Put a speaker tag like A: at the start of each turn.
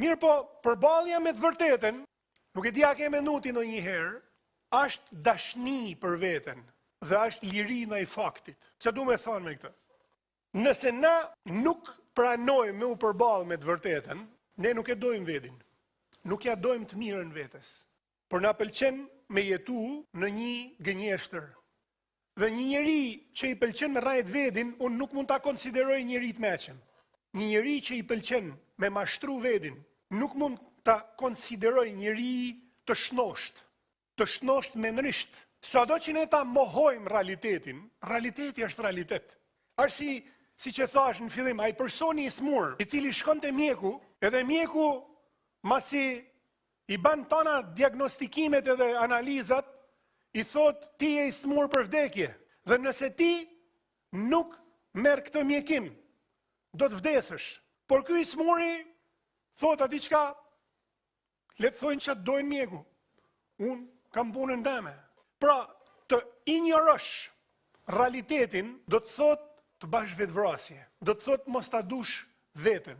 A: Mirë po, përballja me të vërtetën, nuk e di a ke menuti ndonjëherë, është dashni për veten dhe është liri ndaj faktit. Çfarë du me thonë me këtë? Nëse na nuk pranojmë me u përballë me të vërtetën, ne nuk e dojmë vetin. Nuk ja dojmë të mirën vetes. Por na pëlqen me jetu në një gënjeshtër. Dhe një njeri që i pëlqen me rrajt vetin, unë nuk mund ta konsideroj njeri të meqen. Një njeri që i pëlqen me mashtru vetin, nuk mund ta konsideroj njeri të shnosht me nrisht. Sado që ne ta mohojmë realitetin, realiteti është realitet. Është si që thash në fillim, ai personi i smur, i cili shkon te mjeku, edhe mjeku masi i ban tona diagnostikimet edhe analizat, i thot ti je i smur për vdekje. Dhe nëse ti nuk merr këtë mjekim, do të vdesësh. Por ky i smuri thot aty çka, le të thojnë çfarë dojnë mjeku. Unë kam punën ndeme. Pra, të injorosh realitetin do të thot të bash vetvrasje. Do të thot mos ta dush veten.